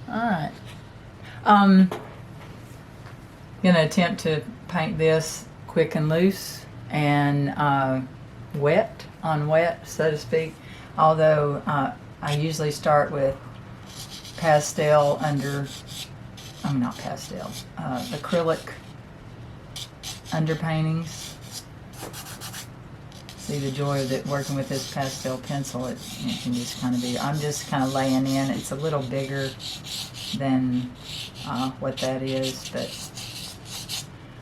Alright. Gonna attempt to paint this quick and loose and wet, on wet, so to speak. Although I usually start with pastel not pastel, acrylic underpaintings. See the joy of it working with this pastel pencil. It can just kind of be, I'm just kind of laying in. It's a little bigger than what that is, but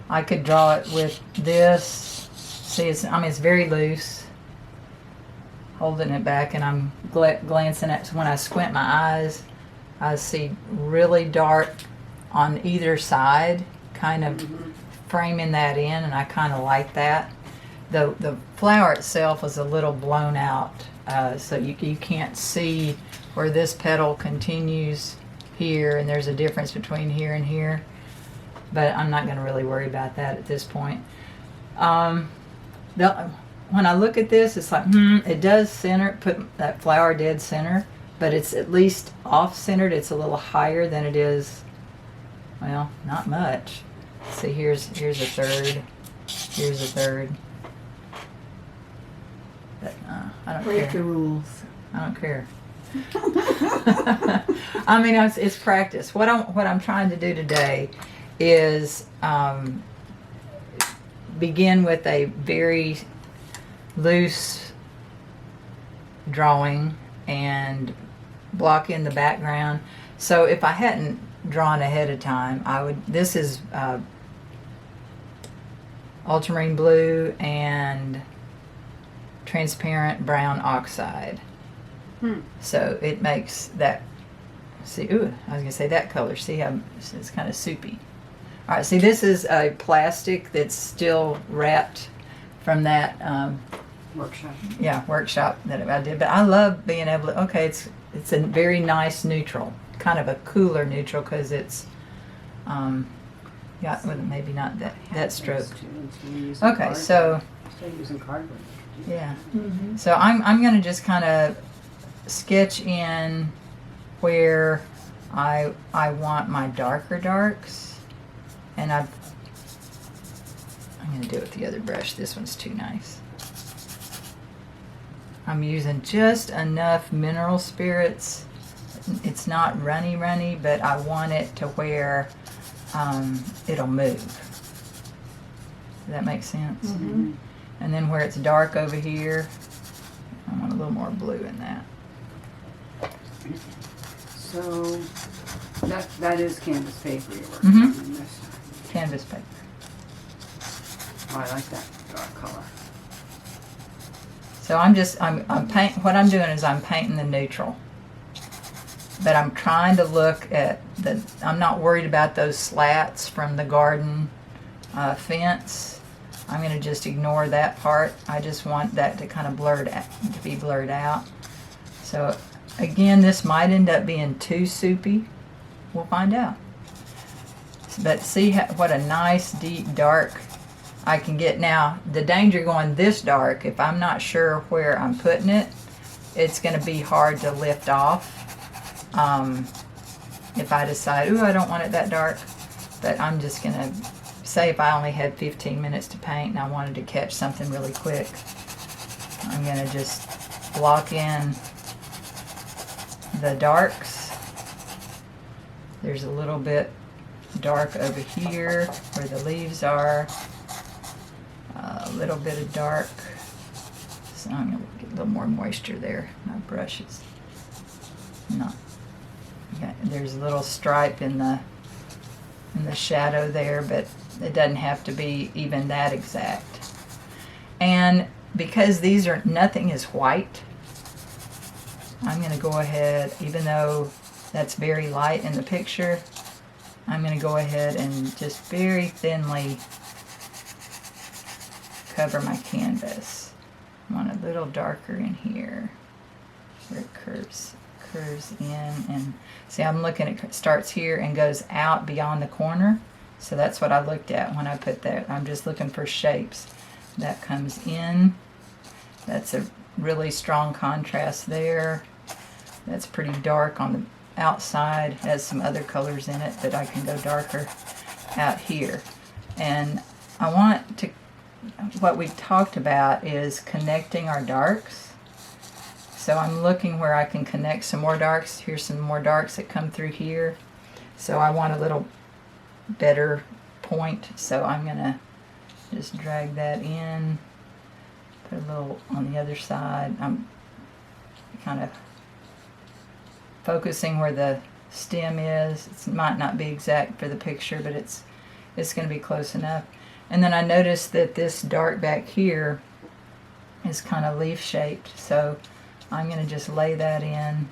I could draw it with this. See, it's very loose. Holding it back, and I'm glancing at, when I squint my eyes, I see really dark on either side, kind of framing that in, and I kind of like that. The flower itself is a little blown out, so you can't see where this petal continues here, and there's a difference between here and here. But I'm not going to really worry about that at this point. When I look at this, it's like, it does center, put that flower dead center, but it's at least off-centered. It's a little higher than it is, well, not much. See, here's a third, here's a third. But I don't Break care. the rules. I don't care. I mean, it's practice. What I'm trying to do today is begin with a very loose drawing and block in the background. So if I hadn't drawn ahead of time, I would. This is ultramarine blue and transparent brown oxide. So it makes that, see, ooh, I was gonna say that color. See how it's kind of soupy. All right, see, this is a plastic that's still wrapped from that workshop that I did. But I love being able to. Okay, it's a very nice neutral, kind of a cooler neutral, because it's got, well, maybe not that stroke. Okay, so using cardboard. yeah. So I'm going to just kind of sketch in where I want my darker darks, and I'm going to do it with the other brush. This one's too nice. I'm using just enough mineral spirits. It's not runny, but I want it to where it'll move. Does that make sense? And then where it's dark over here, I want a little more blue in that. So that is canvas paper you're working on in this time. Canvas paper. Oh, I like that dark color. So what I'm doing is I'm painting the neutral. But I'm trying to look at I'm not worried about those slats from the garden fence. I'm going to just ignore that part. I just want that to kind of be blurred out. So again, this might end up being too soupy. We'll find out. But see what a nice deep dark I can get. Now, the danger going this dark, if I'm not sure where I'm putting it, it's going to be hard to lift off. If I decide, ooh, I don't want it that dark, but I'm just going to say if I only had 15 minutes to paint and I wanted to catch something really quick, I'm going to just block in the darks. There's a little bit dark over here where the leaves are. A little bit of dark. So I'm going to get a little more moisture there. My brush is not. Okay, there's a little stripe in the shadow there, but it doesn't have to be even that exact. And because nothing is white, I'm going to go ahead, even though that's very light in the picture, I'm going to go ahead and just very thinly cover my canvas. I want a little darker in here where it curves in, and see, I'm looking at, it starts here and goes out beyond the corner. So that's what I looked at when I put that. I'm just looking for shapes. That comes in. That's a really strong contrast there. That's pretty dark on outside has some other colors in it, but I can go darker out here. And I want to, what we've talked about is connecting our darks. So I'm looking where I can connect some more darks. Here's some more darks that come through here. So I want a little better point. So I'm gonna just drag that in, put a little on the other side. I'm kind of focusing where the stem is. It might not be exact for the picture, but it's going to be close enough. And then I noticed that this dark back here is kind of leaf shaped, so I'm going to just lay that in,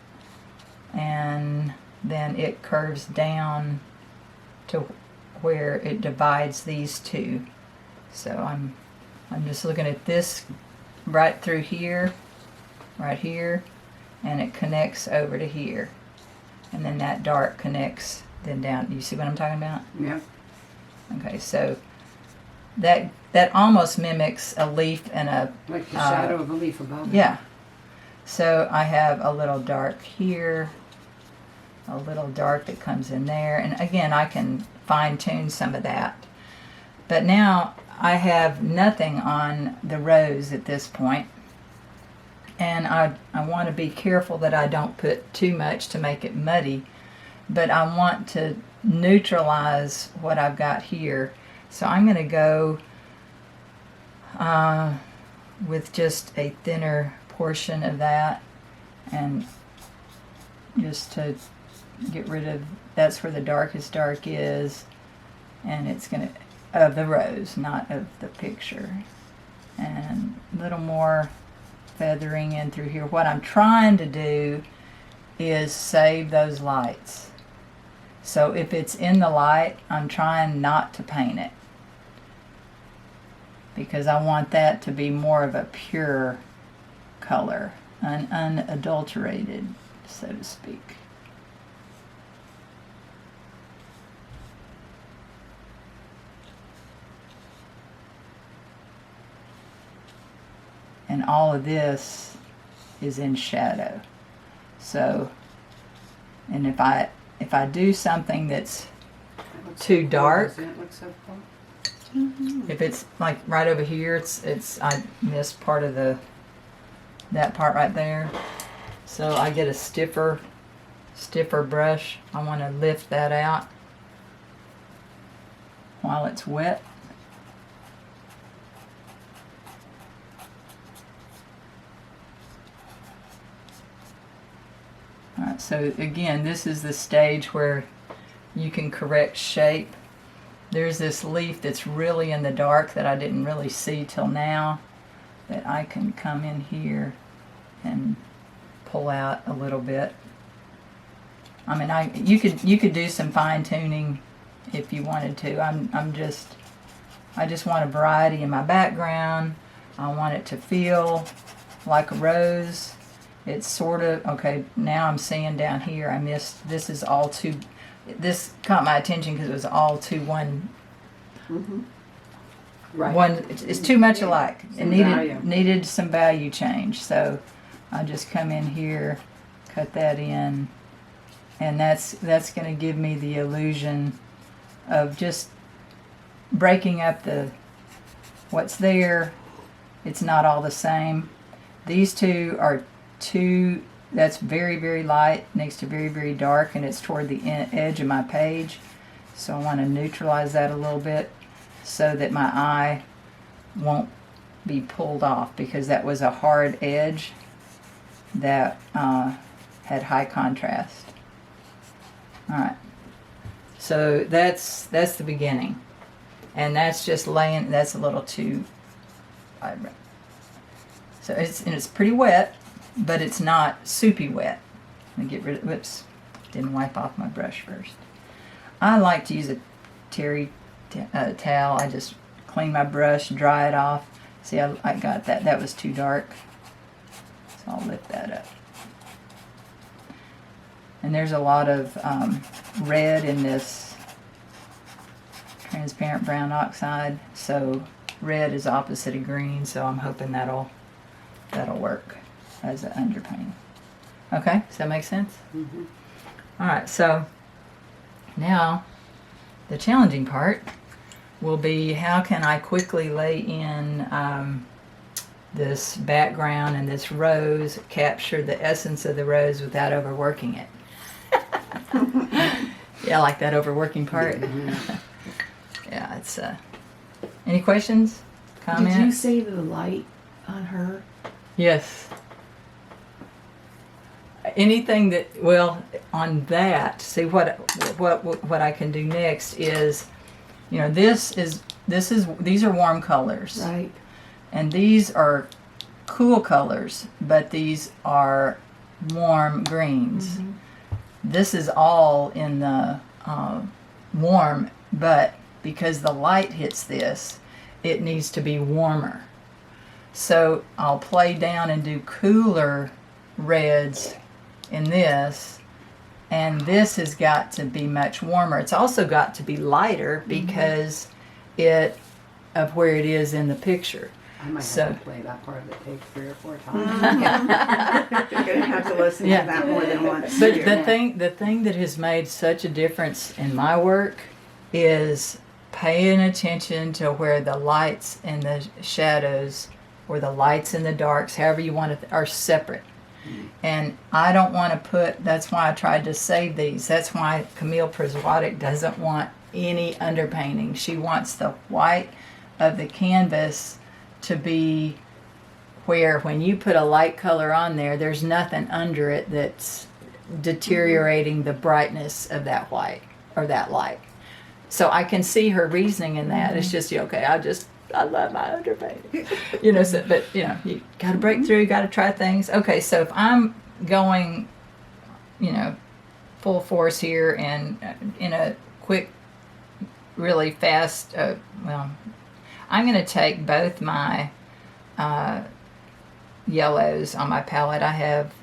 and then it curves down to where it divides these two. So I'm just looking at this right through here, right here, and it connects over to here, and then that dark connects then down. You see what I'm talking about? Yeah. Okay, so that almost mimics a leaf and a Like the shadow of a leaf above it. yeah. So I have a little dark here, a little dark that comes in there, and again I can fine tune some of that. But now I have nothing on the rose at this point. And I want to be careful that I don't put too much to make it muddy, but I want to neutralize what I've got here. So I'm going to go with just a thinner portion of that, and just to get rid of, that's where the darkest dark is, and it's going to, of the rose, not of the picture. And a little more feathering in through here. What I'm trying to do is save those lights. So if it's in the light, I'm trying not to paint it, because I want that to be more of a pure color, an unadulterated, so to speak. And all of this is in shadow. So, and if I do something that's too dark, Does it look so cool? if it's like right over here, it's I missed part of that part right there. So I get a stiffer brush. I want to lift that out while it's wet. Alright, so again, this is the stage where you can correct shape. There's this leaf that's really in the dark that I didn't really see till now, that I can come in here and pull out a little bit. I mean, you could do some fine tuning if you wanted to. I just want a variety in my background. I want it to feel like a rose. It's sort of, okay, now I'm seeing down here, I missed, this is all too, this caught my attention because it was all too one, Right. it's too much alike. It Some value. needed some value change. So I just come in here, cut that in, and that's going to give me the illusion of just breaking up what's there. It's not all the same. These two are that's very, very light next to very, very dark, and it's toward the edge of my page. So I want to neutralize that a little bit so that my eye won't be pulled off, because that was a hard edge that had high contrast. Alright, so that's the beginning, and that's just laying, that's a little too vibrant. So it's pretty wet, but it's not soupy wet. Let me get rid of, whoops, didn't wipe off my brush first. I like to use a terry towel. I just clean my brush, dry it off. See, I got that was too dark, so I'll lift that up. And there's a lot of red in this transparent brown oxide, so red is opposite of green, so I'm hoping that'll work as an underpaint. Okay, does that make sense? Mm-hmm. All right, so now the challenging part will be how can I quickly lay in this background and this rose, capture the essence of the rose without overworking it. Yeah, I like that overworking part. Yeah, it's any questions, comments? Did you save the light on her? Yes. Anything that, well, on that, see what I can do next is, you know, these are warm colors. Right. And these are cool colors, but these are warm greens. Mm-hmm. This is all in the warm, but because the light hits this, it needs to be warmer. So I'll play down and do cooler reds in this, and this has got to be much warmer. It's also got to be lighter because of where it is in the picture. I might So- have to play that part of the tape 3 or 4 times. You're gonna have to listen Yeah. to that more than once. But dear. the thing that has made such a difference in my work is paying attention to where the lights and the shadows, or the lights and the darks, however you want it, are separate. And I don't want to put, that's why I tried to save these. That's why Camille Priswatic doesn't want any underpainting. She wants the white of the canvas to be where when you put a light color on there, there's nothing under it that's deteriorating the brightness of that white or that light. So I can see her reasoning in that. It's just, okay, I love my underpainting. You know, so, but, you know, you got to break through, got to try things. Okay, so if I'm going, you know, full force here and in a quick, really fast, well, I'm going to take both my yellows on my palette. I have,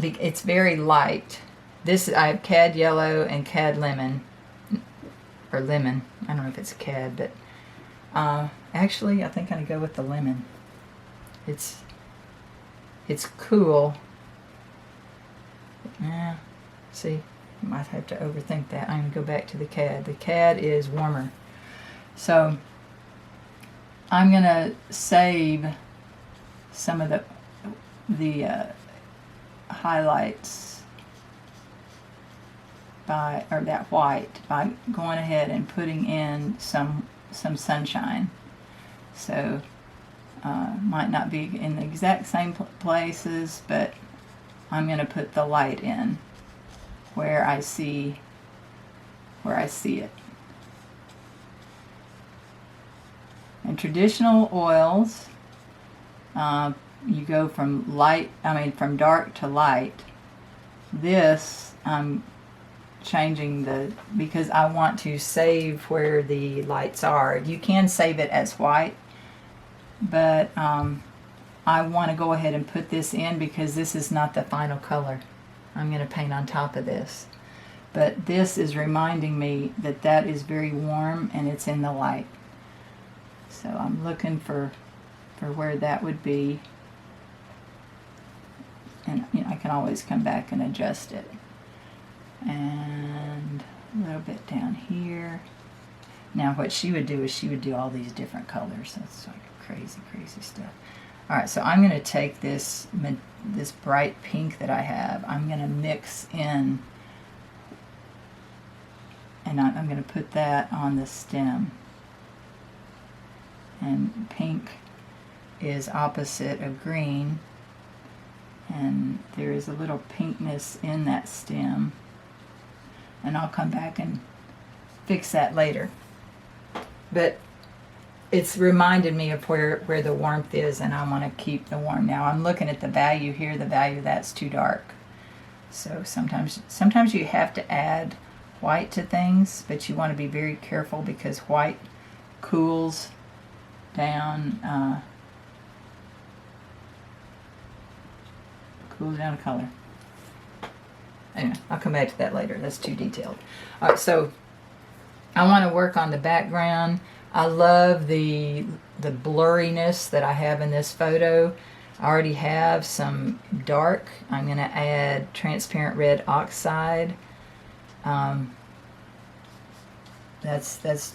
it's very light. I have cad yellow and cad lemon, or lemon. I don't know if it's cad, but actually I think I'm going to go with the lemon. It's cool. Yeah, see, might have to overthink that. I'm going to go back to the cad. The cad is warmer. So I'm going to save some of the highlights or that white by going ahead and putting in some sunshine. So might not be in the exact same places, but I'm going to put the light in where I see it. And traditional oils, you go from from dark to light. This I'm changing because I want to save where the lights are. You can save it as white, but I want to go ahead and put this in because this is not the final color. I'm going to paint on top of this. But this is reminding me that is very warm and it's in the light. So I'm looking for where that would be. And you know, I can always come back and adjust it. And a little bit down here. Now what she would do is she would do all these different colors. That's like crazy, crazy stuff. Alright, so I'm going to take this bright pink that I have. I'm going to mix in, and I'm going to put that on the stem. And pink is opposite of green, and there is a little pinkness in that stem, and I'll come back and fix that later. But it's reminded me of where the warmth is, and I want to keep the warm. Now I'm looking at the value here, the value that's too dark. So sometimes you have to add white to things, but you want to be very careful because white cools down color. Anyway, I'll come back to that later. That's too detailed. All right, so I want to work on the background. I love the blurriness that I have in this photo. I already have some dark. I'm going to add transparent red oxide. That's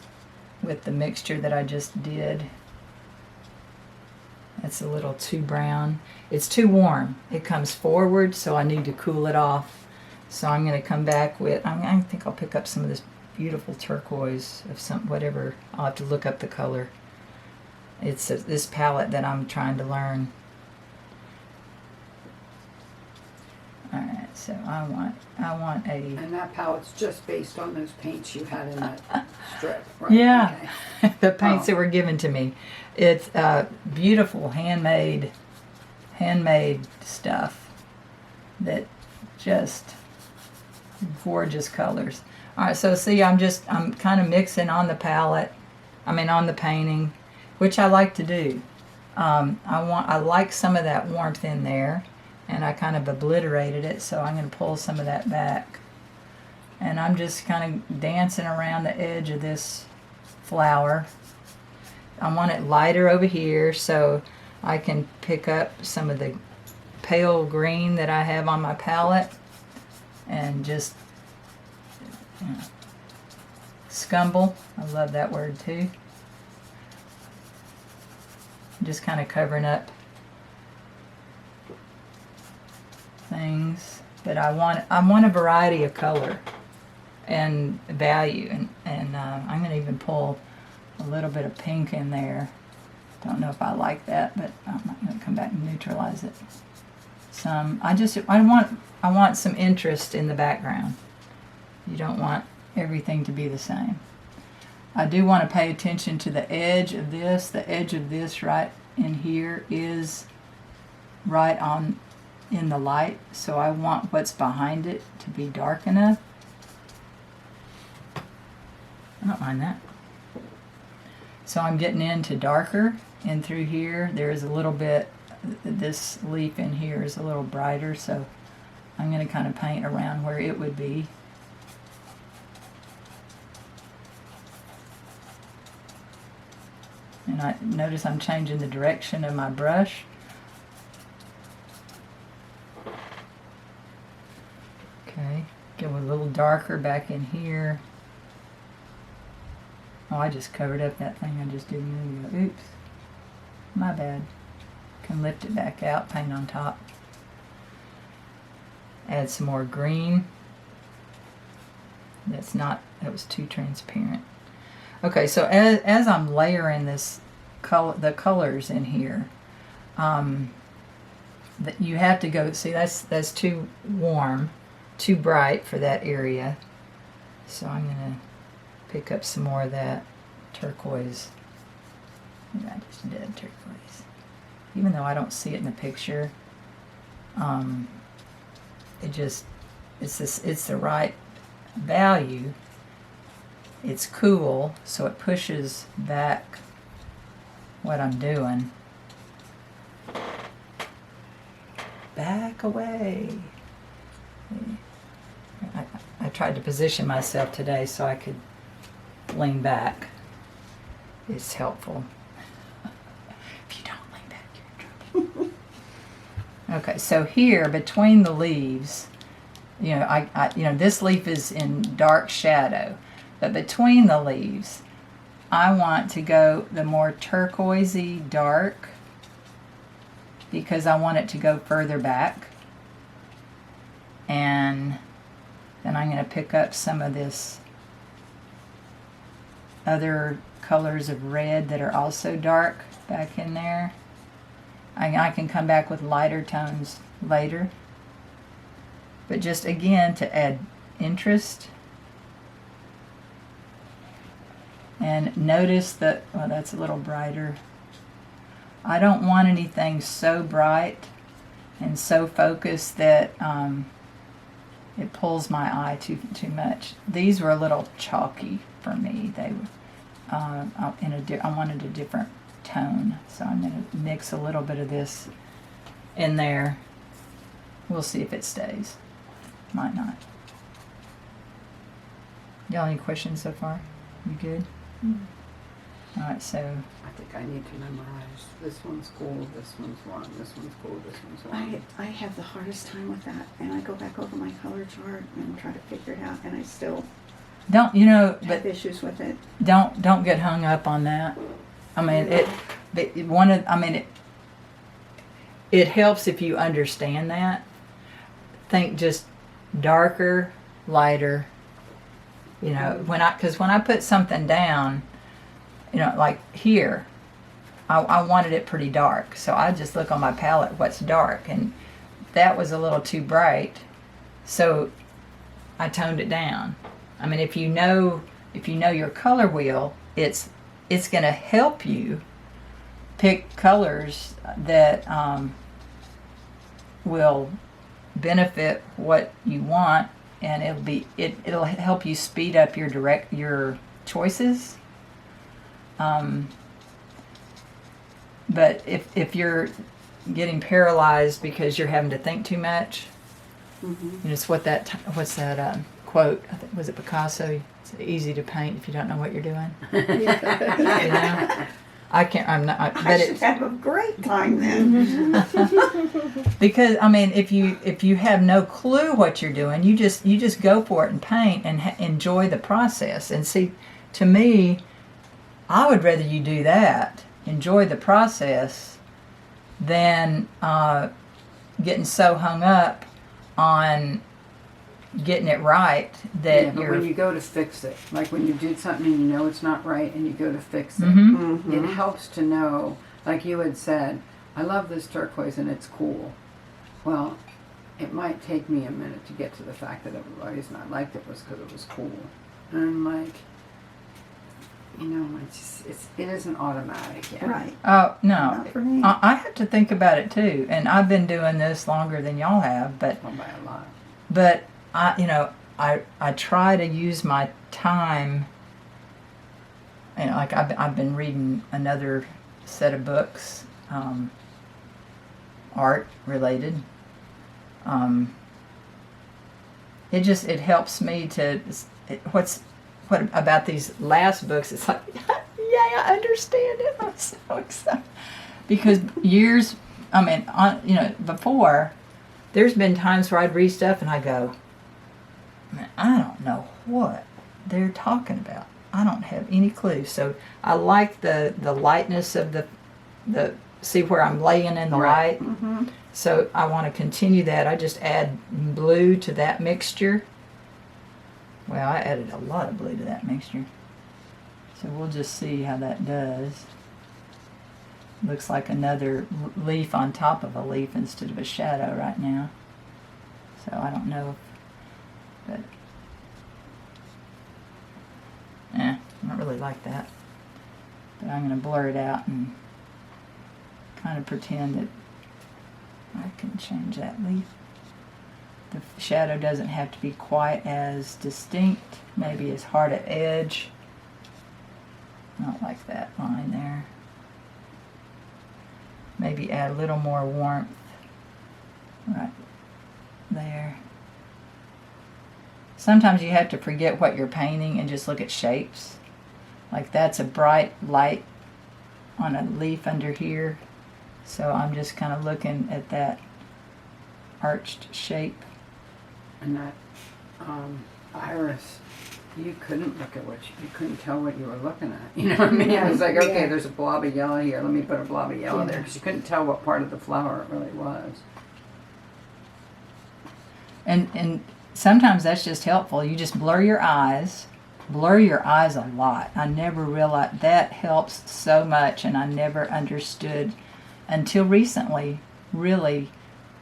with the mixture that I just did. That's a little too brown. It's too warm. It comes forward, so I need to cool it off. So I'm going to come back with, I think I'll pick up some of this beautiful turquoise of some, whatever. I'll have to look up the color. It's this palette that I'm trying to learn. Alright, so I want a... And that palette's just based on those paints you had in that strip, right? Yeah, Okay. the paints that were given to me. It's beautiful handmade stuff that just gorgeous colors. All right, so see, I'm kind of mixing on the palette. On the painting, which I like to do. I like some of that warmth in there, and I kind of obliterated it, so I'm going to pull some of that back. And I'm just kind of dancing around the edge of this flower. I want it lighter over here so I can pick up some of the pale green that I have on my palette and just scumble. I love that word too. Just kind of covering up things, but I want a variety of color and value, and I'm going to even pull a little bit of pink in there. Don't know if I like that, but I'm not going to come back and neutralize it. I want some interest in the background. You don't want everything to be the same. I do want to pay attention to the edge of this. The edge of this right in here is right on in the light, so I want what's behind it to be dark enough. I don't mind that. So I'm getting into darker, and through here there's a little bit, this leaf in here is a little brighter, so I'm going to kind of paint around where it would be. And I notice I'm changing the direction of my brush. Okay, go a little darker back in here. Oh, I just covered up that thing I just did a minute ago. Oops, my bad. Can lift it back out, paint on top. Add some more green. That was too transparent. Okay, so as I'm layering this the colors in here, that you have to go, see, that's too warm, too bright for that area. So I'm going to pick up some more of that turquoise. Maybe I just did turquoise. Even though I don't see it in the picture, it's the right value. It's cool, so it pushes back what I'm doing. Back away. I tried to position myself today so I could lean back. It's helpful. If you don't lean back, you're in trouble. Okay, so here between the leaves, this leaf is in dark shadow. But between the leaves, I want to go the more turquoisey dark because I want it to go further back. And then I'm going to pick up some of this other colors of red that are also dark back in there. I can come back with lighter tones later. But just again to add interest. And notice that, well, that's a little brighter. I don't want anything so bright and so focused that it pulls my eye too much. These were a little chalky for me. They were I wanted a different tone, so I'm going to mix a little bit of this in there. We'll see if it stays. Might not. Y'all any questions so far? You good? Alright, so I think I need to memorize. This one's cool, this one's one, this one's cool, this one's one. I have the hardest time with that, and I go back over my color chart and try to figure it out, and I still don't, you know, but have issues with it. don't get hung up on that. I mean, it helps if you understand that. Think just darker, lighter. You know, when I put something down, you know, like here, I wanted it pretty dark, so I just look on my palette what's dark, and that was a little too bright, so I toned it down. I mean, if you know your color wheel, it's going to help you pick colors that will benefit what you want, and it'll help you speed up your choices. But if you're getting paralyzed because you're having to think too much, Mm-hmm. it's what's that quote? I think, was it Picasso? It's easy to paint if you don't know what you're doing. You know? I can't. I'm not. But I should have a great time then. because I mean, if you have no clue what you're doing, you just go for it and paint and enjoy the process. And see, to me, I would rather you do that, enjoy the process, than getting so hung up on getting it right that Yeah, but you're. when you go to fix it, like when you did something and you know it's not right and you go to fix it, Mhm. it helps to know, like you had said, I love this turquoise and it's cool. Well, it might take me a minute to get to the fact that the reason I liked it was because it was cool. And I'm like, you know, it isn't automatic yet. Right. Oh no, Not for me. I have to think about it too, and I've been doing this longer than y'all have, but Well, by a lot. I try to use my time. You know, like I've been reading another set of books, art related. It helps me to. What about these last books? It's like, yeah, I understand it. I'm so excited because before, there's been times where I'd read stuff and I go, man, I don't know what they're talking about. I don't have any clue. So I like the lightness of the see where I'm laying in the Right. light. Mm-hmm. So I want to continue that. I just add blue to that mixture. Well, I added a lot of blue to that mixture. So we'll just see how that does. Looks like another leaf on top of a leaf instead of a shadow right now. So I don't know if, but I don't really like that. But I'm going to blur it out and kind of pretend that I can change that leaf. The shadow doesn't have to be quite as distinct, maybe as hard at edge. I don't like that line there. Maybe add a little more warmth right there. Sometimes you have to forget what you're painting and just look at shapes. Like that's a bright light on a leaf under here. So I'm just kind of looking at that arched shape. And that iris, you couldn't look at you couldn't tell what you were looking at. You know what I mean? I was like, okay, Yeah. there's a blob of yellow here. Let me put a blob of yellow there Yeah. because you couldn't tell what part of the flower it really was. And sometimes that's just helpful. You just blur your eyes a lot. I never realized that helps so much, and I never understood until recently really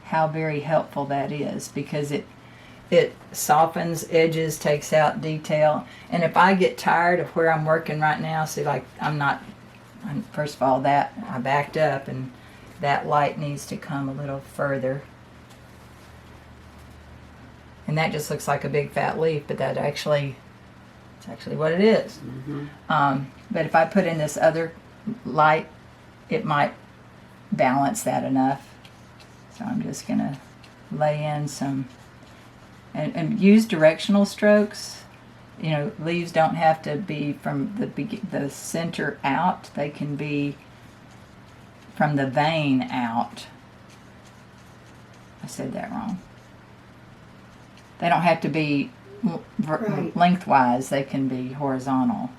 how very helpful that is, because it softens edges, takes out detail. And if I get tired of where I'm working right now, see, like first of all, that I backed up, and that light needs to come a little further. And that just looks like a big fat leaf, but it's actually what it is. Mm-hmm. But if I put in this other light, it might balance that enough. So I'm just going to lay in some, and use directional strokes. You know, leaves don't have to be from the center out. They can be from the vein out. I said that wrong. They don't have to be Right. lengthwise. They can be horizontal.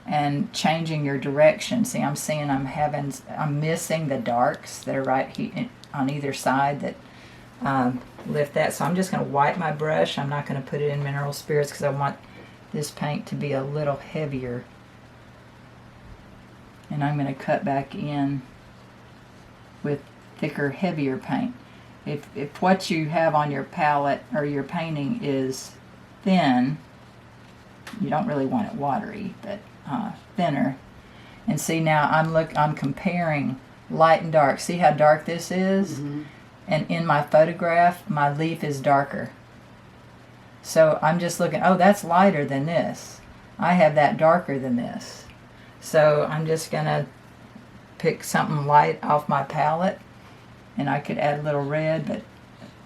And changing your direction. See, I'm seeing I'm missing the darks that are right here on either side that lift that. So I'm just going to wipe my brush. I'm not going to put it in mineral spirits because I want this paint to be a little heavier. And I'm going to cut back in with thicker, heavier paint. If what you have on your palette or your painting is thin, you don't really want it watery, but thinner. And see, now I'm comparing light and dark. See how dark this is? Mm-hmm. And in my photograph, my leaf is darker. So I'm just looking, oh, that's lighter than this. I have that darker than this. So I'm just going to pick something light off my palette. And I could add a little red, but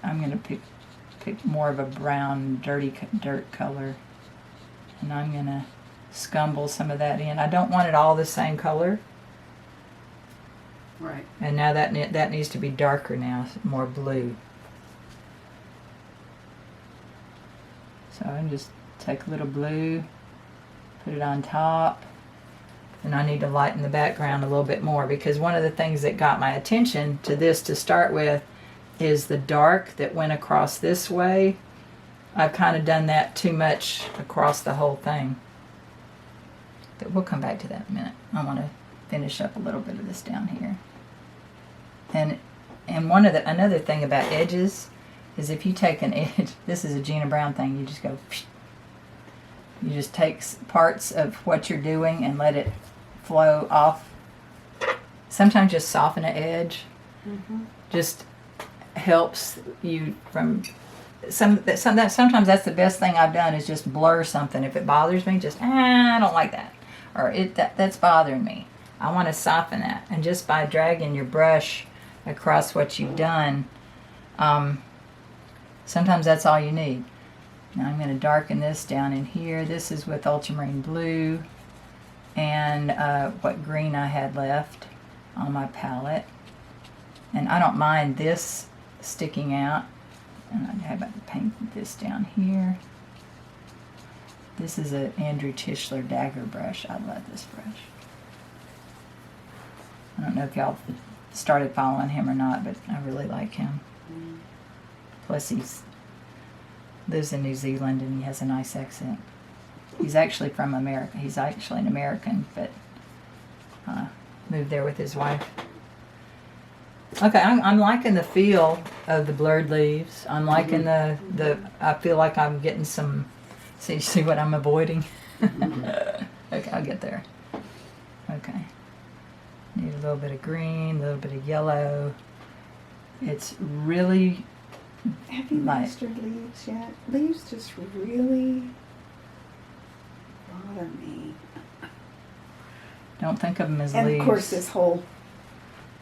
I'm going to pick more of a brown, dirt color. And I'm going to scumble some of that in. I don't want it all the same color. Right. And now that needs to be darker now, more blue. So I just take a little blue, put it on top, and I need to lighten the background a little bit more because one of the things that got my attention to this to start with is the dark that went across this way. I've kind of done that too much across the whole thing. But we'll come back to that in a minute. I want to finish up a little bit of this down here. And another thing about edges is if you take an edge, this is a Gina Brown thing, you just go, you just take parts of what you're doing and let it flow off. Sometimes just soften an edge. Mm-hmm. Just helps you from sometimes that's the best thing I've done is just blur something. If it bothers me, just I don't like that, or that's bothering me. I want to soften that, and just by dragging your brush across what you've done, sometimes that's all you need. Now I'm going to darken this down in here. This is with ultramarine blue and what green I had left on my palette. And I don't mind this sticking out. And I have to paint this down here. This is an Andrew Tischler dagger brush. I love this brush. I don't know if y'all started following him or not, but I really like him. Plus he's lives in New Zealand and he has a nice accent. He's actually from America. He's actually an American, but moved there with his wife. Okay, I'm liking the feel of the blurred leaves. I'm liking the I feel like I'm getting some, see what I'm avoiding? Okay, I'll get there. Okay. Need a little bit of green, a little bit of yellow. It's really Have you light. mastered leaves yet? Leaves just really bother me. Don't think of them as And leaves. of course, this whole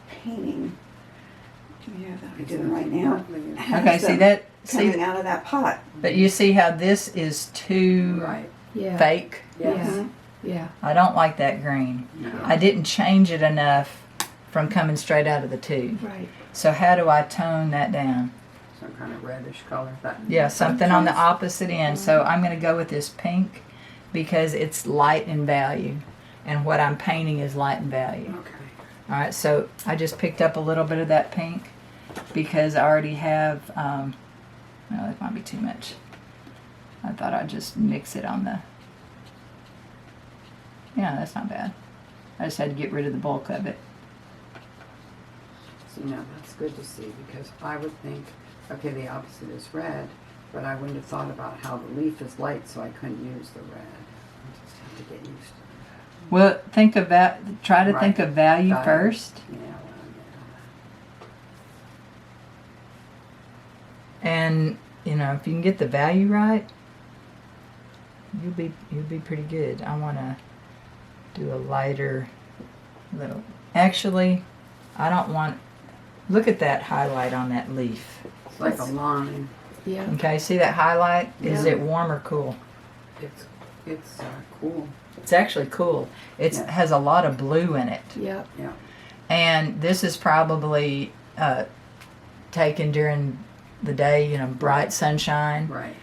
painting, yeah, that I'm doing right now. has Okay, see them that? coming See, out of that pot. but you see how this is too Right. Yeah. fake? Yes. Mhm. Yeah. I don't like that green. No. I didn't change it enough from coming straight out of the tube. Right. So how do I tone that down? Some kind of reddish color. Yeah, something on the opposite end. So I'm going to go with this pink because it's light in value. And what I'm painting is light in value. Okay. All right, so I just picked up a little bit of that pink because I already have, no, that might be too much. I thought I'd just mix it on the, yeah, that's not bad. I just had to get rid of the bulk of it. See, now that's good to see because I would think, okay, the opposite is red, but I wouldn't have thought about how the leaf is light, so I couldn't use the red. I just have to get used to it. Well, think of that, try to think Right. of value Value. first. Yeah, well, And, you know, if you can get the value right, you'll be pretty good. I want to do a lighter little. Actually, I don't want. Look at that highlight on that leaf. it's like a line. Yeah. Okay, see that highlight? Is Yeah. it warm or cool? It's cool. It's actually cool. It Yeah. has a lot of blue in it. Yep. Yeah. And this is probably taken during the day, bright sunshine. Right.